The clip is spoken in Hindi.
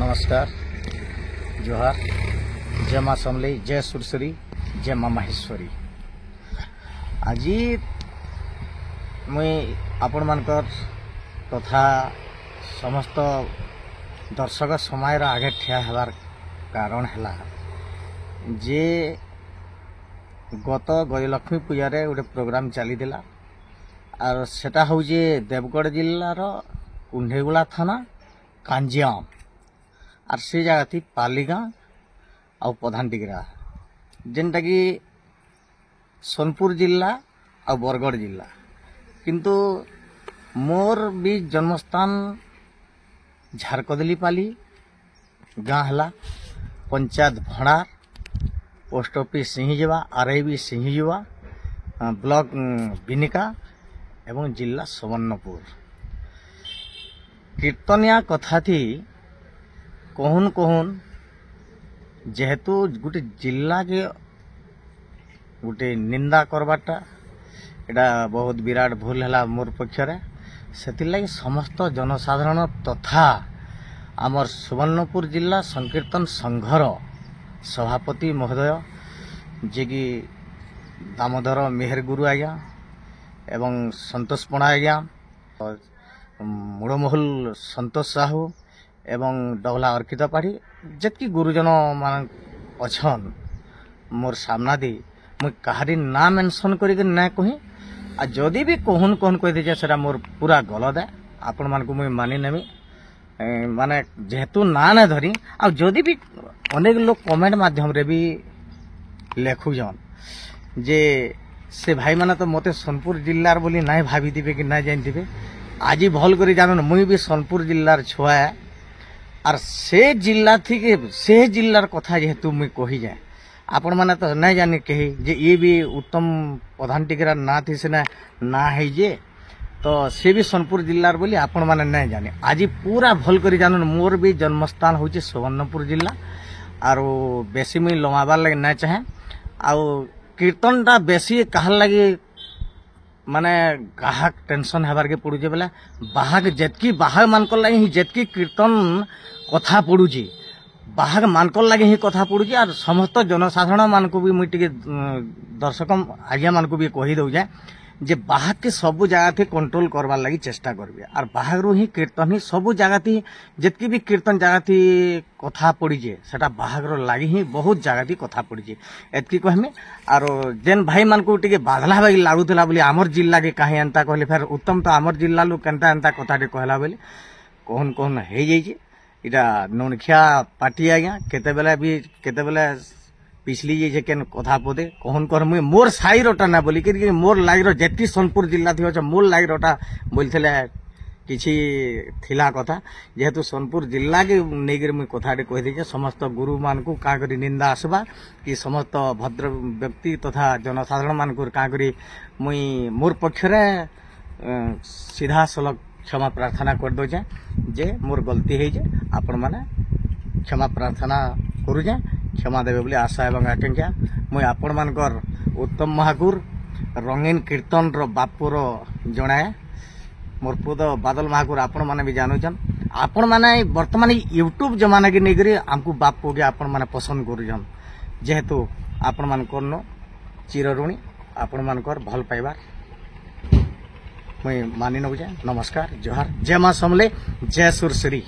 नमस्कार जोहार जय माँ समलेई जय सुरसरी जय माँ माहेश्वरी। आज मुई आपण मानकर तथा समस्त दर्शक समय आगे ठिया हेबार कारण है जे गत गजलक्ष्मी पूजा गोटे प्रोग्राम चली और सेटा हूँ देवगढ़ जिलार कुंडेगुड़ा थाना कांजियाम और से जगह थी पालीगाँ और प्रधानटिगरा जेनटा कि सोनपुर जिला और बरगढ़ जिला किंतु मोर भी जन्मस्थान झारकदली पाली गाँ है पंचायत भंडार post office सिंहजीवा RIB सिंहजीवा block Binika एवं जिला सुवर्णपुर। कीर्तनिया कथा थी कहून कहून जेहेतु गोटे जिला के गोटे निंदा करवाटा एटा बहुत विराट भूल है मोर पक्षरे से लगी समस्त जनसाधारण तथा आमर सुवर्णपुर जिला संकीर्तन संघर सभापति महोदय जे कि दामोदर मेहर गुरु आज्ञा एवं संतोष पणा आज्ञा मुड़महल संतोष साहू एवं डबला अर्किता पाढ़ी जितकी गुरुजन मान अच्छन मोर सामना दी मुई कहारी ना मेंशन करके ना कही आ जदि भी कहून कहून कह दीजिए सेटा मोर पूरा गलत है आपण मान को मुई मानी नेमी माने जेहेतु ना ना धरी आ जदि भी अनेक लोग कमेंट माध्यम रे भी लेखुजन जे से भाई माने तो मते सोनपुर जिल्लार बोली ना भाभी दिबे कि ना जान दिबे आज भल कर जानन मुई भी सोनपुर जिल्लार छुआ है और से जिला थी कि से जिलार कथा जेहेतु मुई कही जाए आपण माने तो नहीं जानी कही जे ये भी उत्तम प्रधान टिकरा ना थी से ना है जे तो से भी सोनपुर जिलार बोली आपण माने नहीं जाने आज पूरा भल कर जानन मोर भी जन्मस्थान होची सुवर्णपुर जिला और बेसी मुई लमाबार लगे ना चाहे आ कीर्तन टा बेसी कहार लगी माने गाहक टेंशन हेबार के पड़ुचे बोले बाहक जेतकी बाहक मानकर लगे ही जेतकी कीर्तन कथा पड़ुची बाहक मानकर लगे ही कथा पड़ुची और समस्त जनसाधारण मान को भी मुझे दर्शक आज्ञा मान को भी कही दौ जाए जे बाहक के सबू जगह थी कंट्रोल करवार लगी चेष्टा करबे और बाहर रू ही कीर्तन ही सबू जगह थी जितकी भी कीर्तन जगह थी कथा पड़ीजे सेटा बाहर लगी ही बहुत जगह थी कथा पड़ीजे एतकी कहमी और जेन भाई मान को टिके बाधला भाई लागुला बोली आमर जिला के कहीं एंता कहले फिर उत्तम तो आमर जिला लोग केनता एंता कथा कहला बोली कहन कहन हो जाइए इटा नौनखिया पार्टी आज्ञा केते बेले पिछली जे केन कथा पदे कहन कर मुई मोर साइरटा ना बोली कि मोर लागिर जेती सोनपुर जिला थी मोर लागिरटा बोलथिले किछि थिला कथा जेहेतु सोनपुर जिला के नेगिर मुई कथाटे कहि दे समस्त गुरु मान को का करी निंदा आसबा कि समस्त भद्र व्यक्ति तथा जनसाधारण मान को का करी मुई मोर पक्षरे सीधा सलग क्षमा प्रार्थना कर दो जे मोर गलती है जे आपण माने क्षमा प्रार्थना करू जे क्षमा देवे बोली आशा एवं आकांक्षा मुई आपण मानकर उत्तम महाकुर रंगीन कीर्तन रो बापुर जनाए मोर पुद बादल महाकुर आपण माने भी जानूछन आपण माने वर्तमान यूट्यूब जमाना के नेगरी हमको बापू के आपण माने पसंद करूछन जेहेतु आपण मानकर चिर ऋणी आपण मानकर भल पाइबार मुई मानि नौ जाए। नमस्कार जोहार जय माँ समलेई जय सुरसरी।